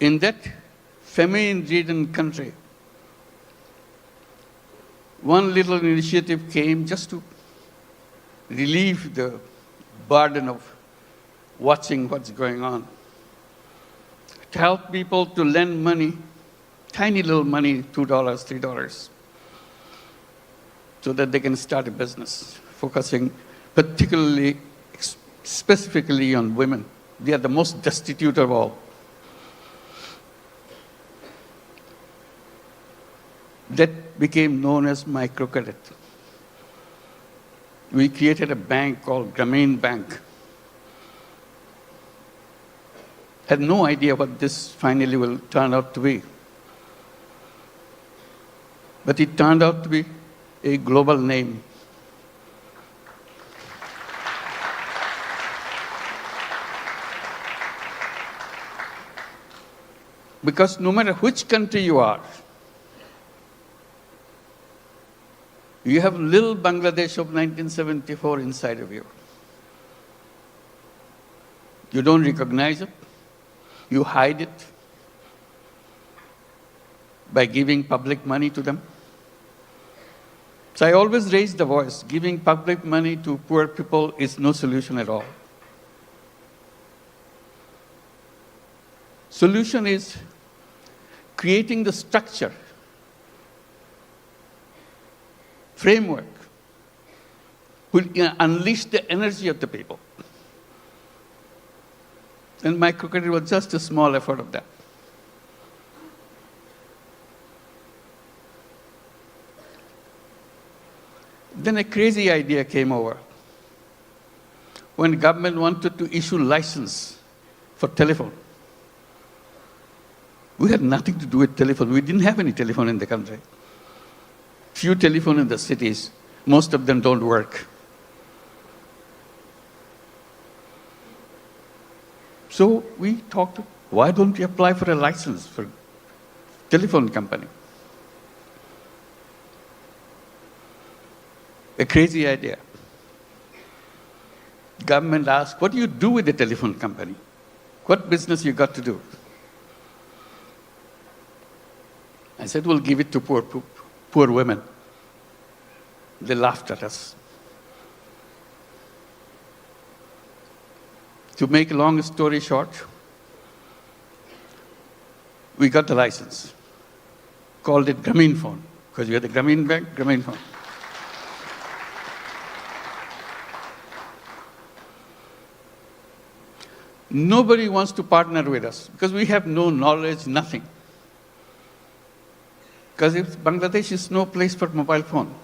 In that famine-ridden country, one little initiative came just to relieve the burden of watching what's going on. To help people to lend money, tiny little money, $2, $3, so that they can start a business, focusing particularly, specifically on women. They are the most destitute of all. That became known as microcredit. We created a bank called Grameen Bank. Had no idea what this finally will turn out to be. But it turned out to be a global name. Because no matter which country you are, you have little Bangladesh of 1974 inside of you. You don't recognize it. You hide it by giving public money to them. So I always raise the voice. Giving public money to poor people is no solution at all. Solution is creating the structure, framework, will unleash the energy of the people. And microcredit was just a small effort of that. Then a crazy idea came over. When the government wanted to issue license for telephone, we had nothing to do with telephone. We didn't have any telephone in the country. Few telephone in the cities. Most of them don't work. So we talked, why don't we apply for a license for telephone company? A crazy idea. Government asked, what do you do with the telephone company? What business you got to do? I said, we'll give it to poor women. They laughed at us. To make a long story short, we got the license, called it Grameen Phone, because we had the Grameen Bank, Grameen Phone. Nobody wants to partner with us because we have no knowledge, nothing. Because if Bangladesh is no place for mobile phone,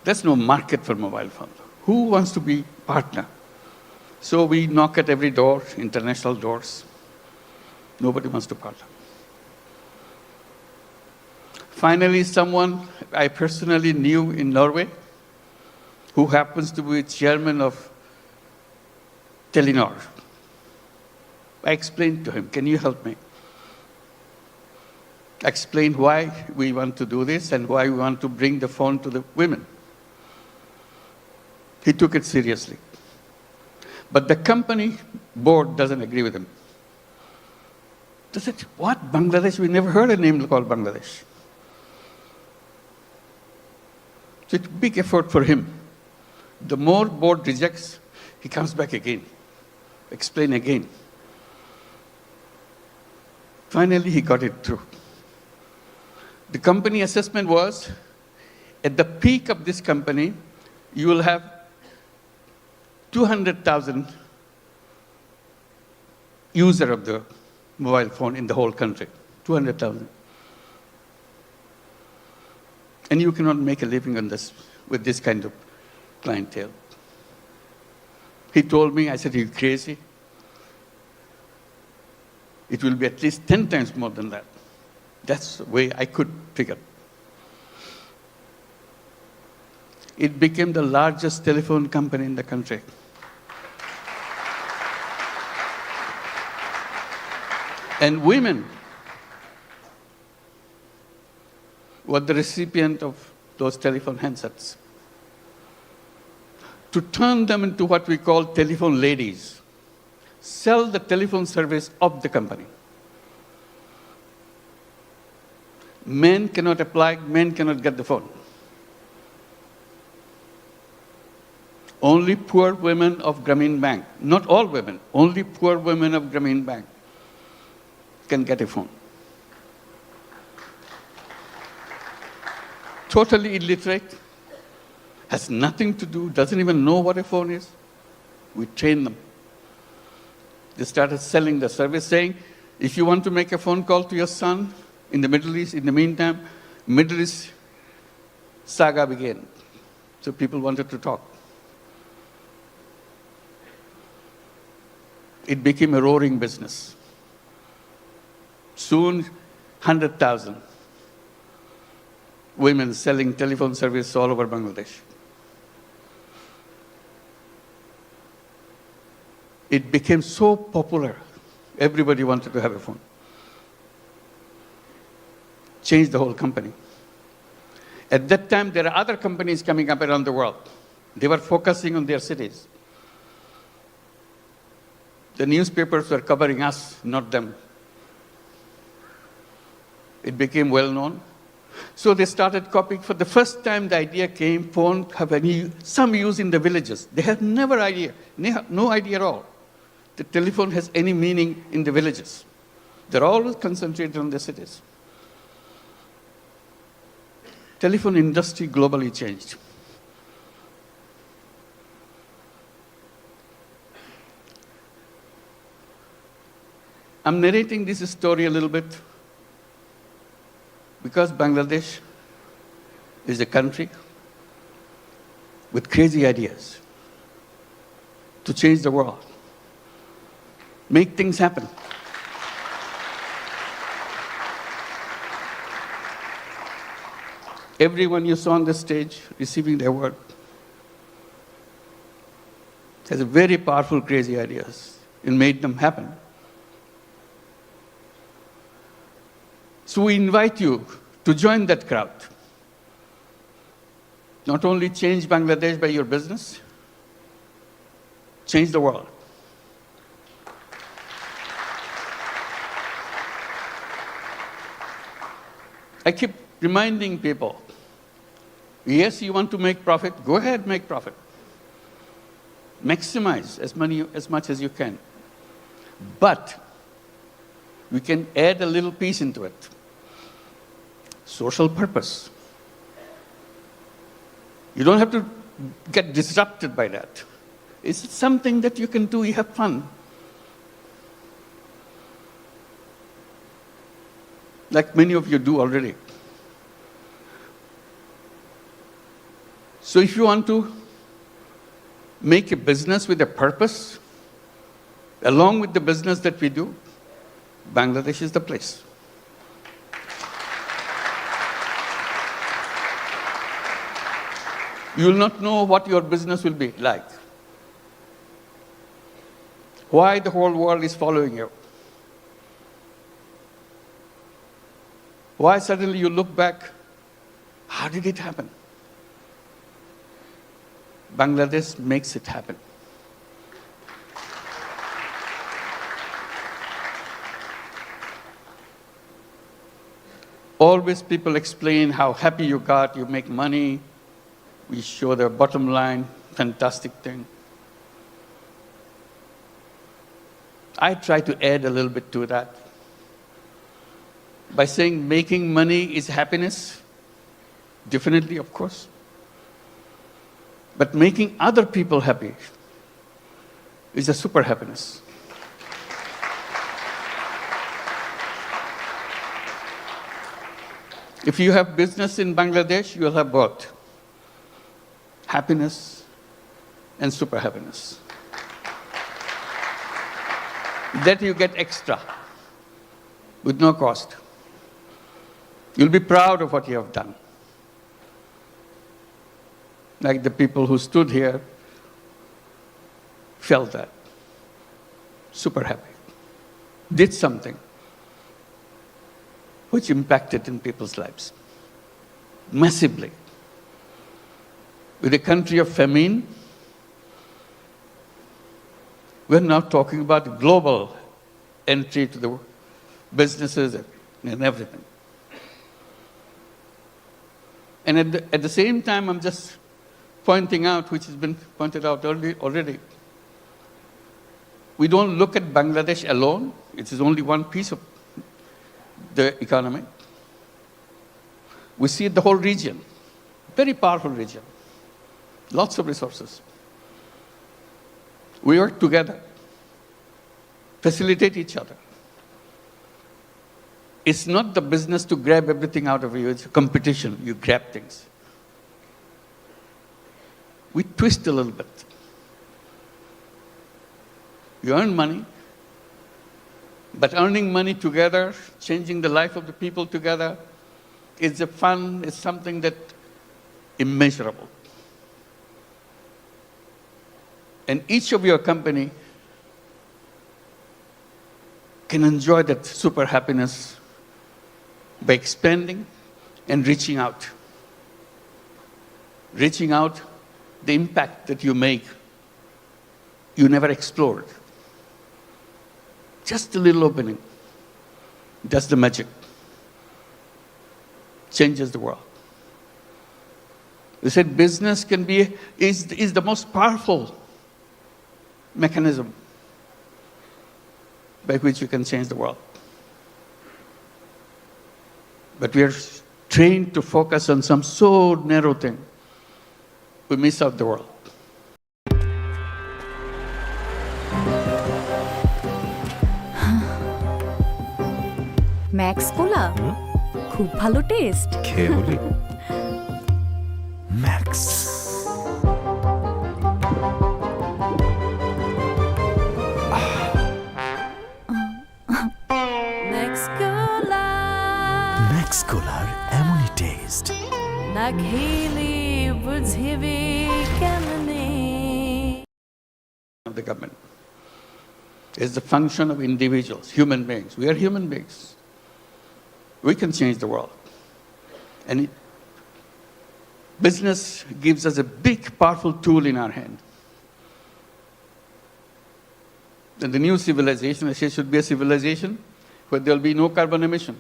there's no market for mobile phone. Who wants to be partner? So we knock at every door, international doors. Nobody wants to partner. Finally, someone I personally knew in Norway, who happens to be chairman of Telenor. I explained to him, can you help me? I explained why we want to do this and why we want to bring the phone to the women. He took it seriously. But the company board doesn't agree with him. They said, what, Bangladesh? We never heard a name called Bangladesh. So it's a big effort for him. The more board rejects, he comes back again, explain again. Finally, he got it through. The company assessment was, at the peak of this company, you will have 200,000 user of the mobile phone in the whole country, 200,000. And you cannot make a living on this with this kind of clientele. He told me, I said, are you crazy? It will be at least 10 times more than that. That's the way I could figure. It became the largest telephone company in the country. And women were the recipient of those telephone handsets. To turn them into what we call telephone ladies, sell the telephone service of the company. Men cannot apply, men cannot get the phone. Only poor women of Grameen Bank, not all women, only poor women of Grameen Bank can get a phone. Totally illiterate, has nothing to do, doesn't even know what a phone is. We train them. They started selling the service, saying, if you want to make a phone call to your son in the Middle East, in the meantime, Middle East saga began. So people wanted to talk. It became a roaring business. Soon, 100,000 women selling telephone service all over Bangladesh. It became so popular, everybody wanted to have a phone. Changed the whole company. At that time, there are other companies coming up around the world. They were focusing on their cities. The newspapers were covering us, not them. It became well known. So they started copying. For the first time, the idea came, phone have some use in the villages. They had no idea at all. The telephone has any meaning in the villages. They're always concentrated on the cities. Telephone industry globally changed. I'm narrating this story a little bit because Bangladesh is a country with crazy ideas to change the world, make things happen. Everyone you saw on the stage receiving the award has a very powerful, crazy ideas and made them happen. So we invite you to join that crowd. Not only change Bangladesh by your business, change the world. I keep reminding people, yes, you want to make profit, go ahead, make profit. Maximize as much as you can. But we can add a little piece into it. Social purpose. You don't have to get disrupted by that. It's something that you can do, you have fun. Like many of you do already. So if you want to make a business with a purpose, along with the business that we do, Bangladesh is the place. You will not know what your business will be like. Why the whole world is following you. Why suddenly you look back, how did it happen? Bangladesh makes it happen. Always people explain how happy you got, you make money, we show the bottom line, fantastic thing. I try to add a little bit to that by saying making money is happiness, definitely, of course. But making other people happy is a super happiness. If you have business in Bangladesh, you will have both happiness and super happiness. That you get extra with no cost. You'll be proud of what you have done. Like the people who stood here felt that. Super happy. Did something which impacted in people's lives massively. With a country of famine, we're now talking about global entry to the businesses and everything. And at the same time, I'm just pointing out, which has been pointed out already, we don't look at Bangladesh alone. It is only one piece of the economy. We see the whole region, very powerful region, lots of resources. We work together, facilitate each other. It's not the business to grab everything out of you, it's a competition, you grab things. We twist a little bit. You earn money, but earning money together, changing the life of the people together, is a fun, it's something that immeasurable. And each of your company can enjoy that super happiness by expanding and reaching out. Reaching out, the impact that you make, you never explored. Just a little opening does the magic. Changes the world. We said business is the most powerful mechanism by which you can change the world. But we are trained to focus on some so narrow thing. We miss out the world. Max Cola খুব ভালো test খেয়ে বলি max max কোলার এমনই test না খেলে বুঝবে কেমনে Of the government is the function of individuals, human beings. We are human beings. We can change the world. And business gives us a big, powerful tool in our hand. And the new civilization, I say, should be a civilization where there will be no carbon emission.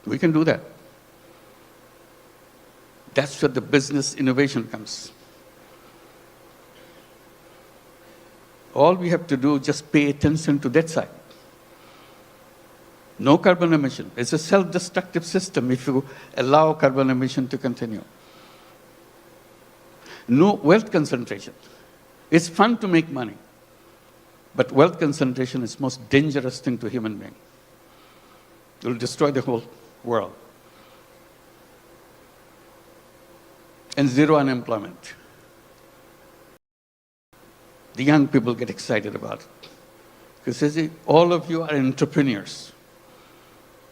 We can do that. That's where the business innovation comes. All we have to do is just pay attention to that side. No carbon emission. It's a self-destructive system if you allow carbon emission to continue. No wealth concentration. It's fun to make money, but wealth concentration is the most dangerous thing to human being. It will destroy the whole world. And zero unemployment. The young people get excited about it. Because all of you are entrepreneurs,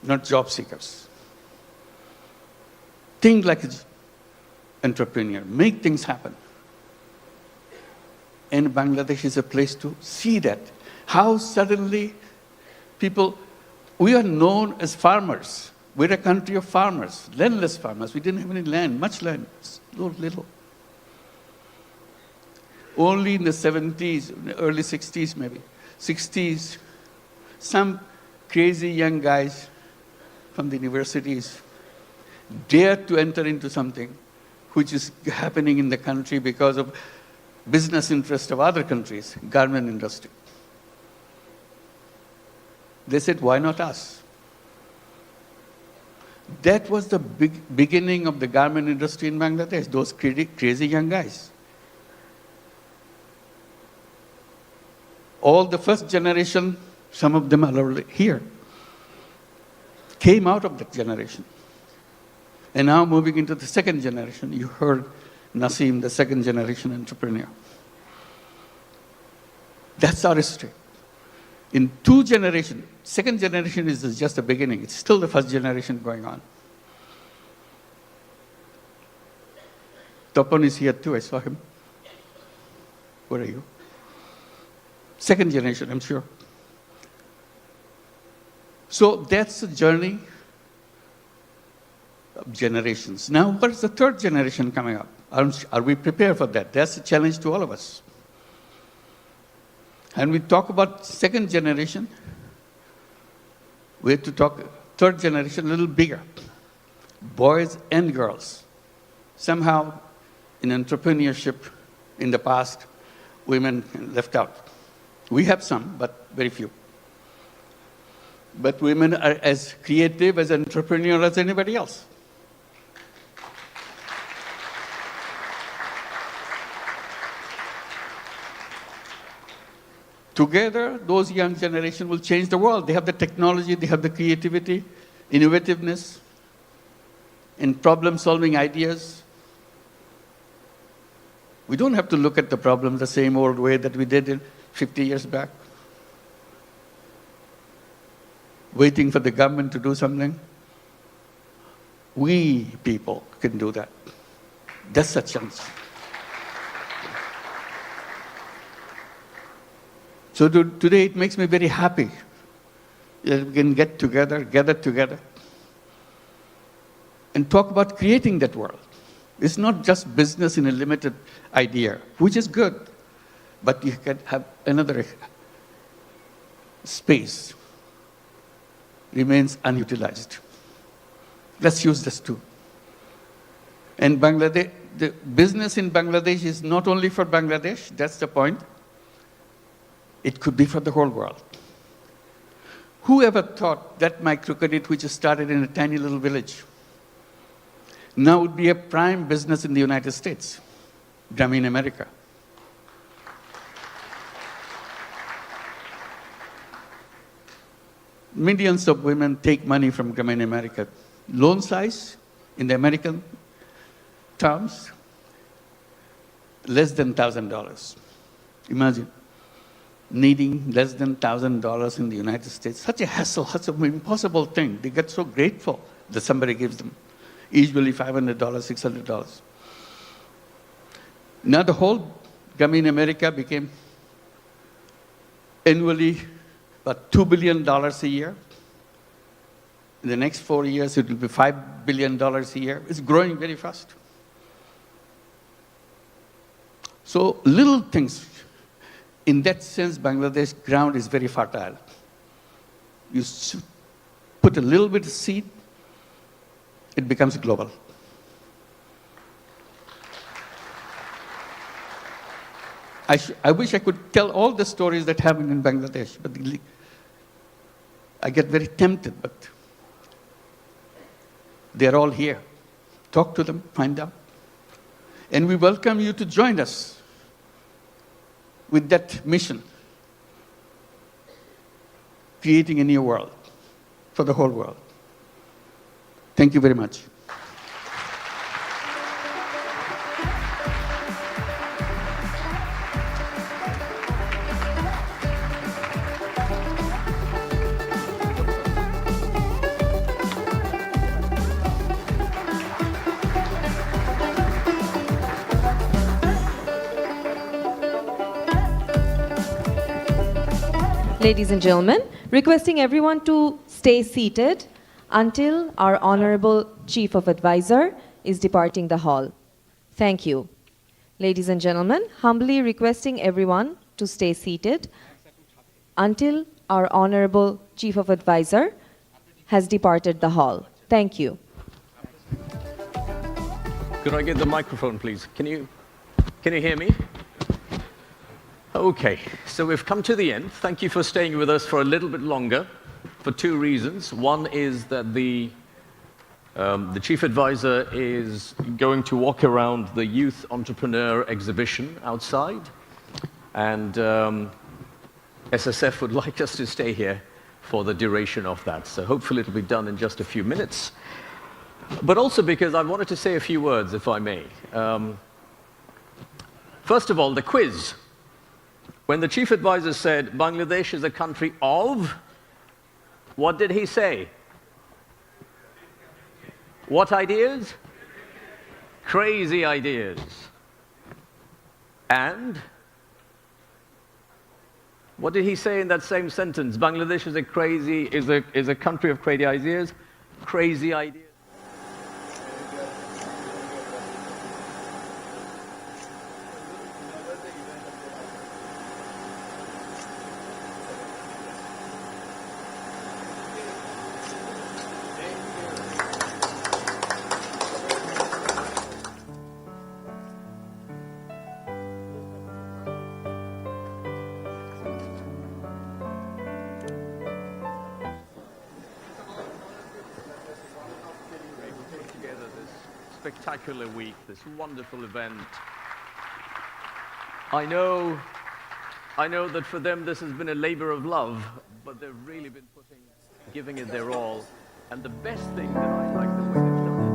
not job seekers. Think like an entrepreneur. Make things happen. And Bangladesh is a place to see that. How suddenly people, we are known as farmers. We're a country of farmers, landless farmers. We didn't have any land, much land, little. Only in the 70s, early 60s maybe, 60s, some crazy young guys from the universities dared to enter into something which is happening in the country because of business interest of other countries, garment industry. They said, why not us? That was the beginning of the garment industry in Bangladesh, those crazy young guys. All the first generation, some of them are already here, came out of that generation. And now moving into the second generation, you heard Nasim, the second generation entrepreneur. That's our history. In 2 generations, second generation is just the beginning. It's still the first generation going on. Topon is here too, I saw him. Where are you? Second generation, I'm sure. So that's the journey of generations. Now, what is the third generation coming up? Are we prepared for that? That's a challenge to all of us. And we talk about second generation, we have to talk third generation a little bigger. Boys and girls Somehow, in entrepreneurship in the past, women left out. We have some, but very few. But women are as creative, as entrepreneurial as anybody else. Together, those young generation will change the world. They have the technology, they have the creativity, innovativeness, and problem-solving ideas. We don't have to look at the problem the same old way that we did 50 years back, waiting for the government to do something. We people can do that. That's a chance. So today it makes me very happy that we can gather together, and talk about creating that world. It's not just business in a limited idea, which is good, but you can have another space remains unutilized. Let's use this too. And Bangladesh, the business in Bangladesh is not only for Bangladesh, that's the point. It could be for the whole world. Who ever thought that microcredit, which started in a tiny little village, now would be a prime business in the United States, Grameen America? Millions of women take money from Grameen America. Loan size, in the American terms, less than $1,000. Imagine needing less than $1,000 in the United States. Such a hassle, such an impossible thing. They get so grateful that somebody gives them. Usually $500, $600. Now the whole Grameen America became annually about $2 billion a year. In the next 4 years, it will be $5 billion a year. It's growing very fast. So little things. In that sense, Bangladesh ground is very fertile. You put a little bit of seed, it becomes global. I wish I could tell all the stories that happen in Bangladesh, but I get very tempted, but they're all here. Talk to them, find out. And we welcome you to join us with that mission, creating a new world for the whole world. Thank you very much. Ladies and gentlemen, requesting everyone to stay seated until our Honorable Chief of Advisor is departing the hall. Thank you. Ladies and gentlemen, humbly requesting everyone to stay seated until our Honorable Chief of Advisor has departed the hall. Thank you. Could I get the microphone, please? Can you hear me? Okay, so we've come to the end. Thank you for staying with us for a little bit longer for two reasons. One is that the Chief Advisor is going to walk around the Youth Entrepreneur exhibition outside, and SSF would like us to stay here for the duration of that. So hopefully it'll be done in just a few minutes. But also because I wanted to say a few words, if I may. First of all, the quiz. When the Chief Advisor said Bangladesh is a country of, what did he say? What ideas? Crazy ideas. And what did he say in that same sentence? Bangladesh is a country of crazy ideas. Crazy ideas. spectacular week, this wonderful event. I know that for them this has been a labor of love, but they've really been giving it their all. And the best thing that I like the way they've done it.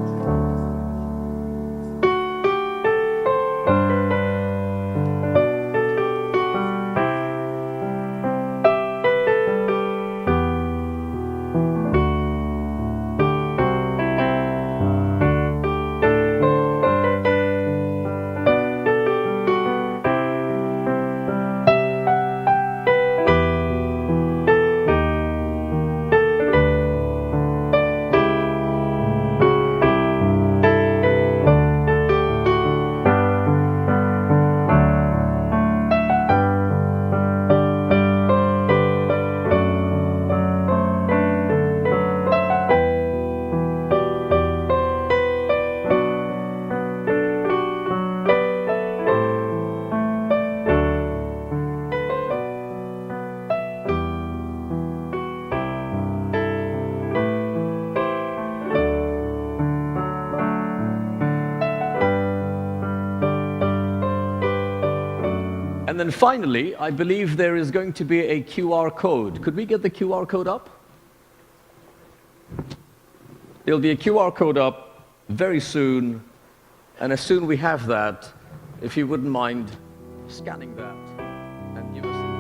And then finally, I believe there is going to be a QR code. Could we get the QR code up? There'll be a QR code up very soon. And as soon we have that, if you wouldn't mind scanning that and give us some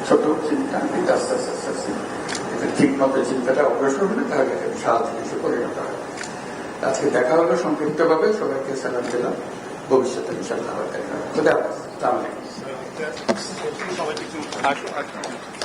ছোট চিন্তা, কিন্তু আস্তে আস্তে আস্তে আস্তে এটা ঠিক মতো চিন্তাটা অগ্রসর হলে তাহলে একটা বিশাল জিনিসে পরিণত হয়। আজকে দেখা হলো সংক্ষিপ্তভাবে, সবাইকে সালাম দিলাম, ভবিষ্যতে ইনশাআল্লাহ আবার দেখা হবে। খুদা হাফেজ। আসসালামু আলাইকুম।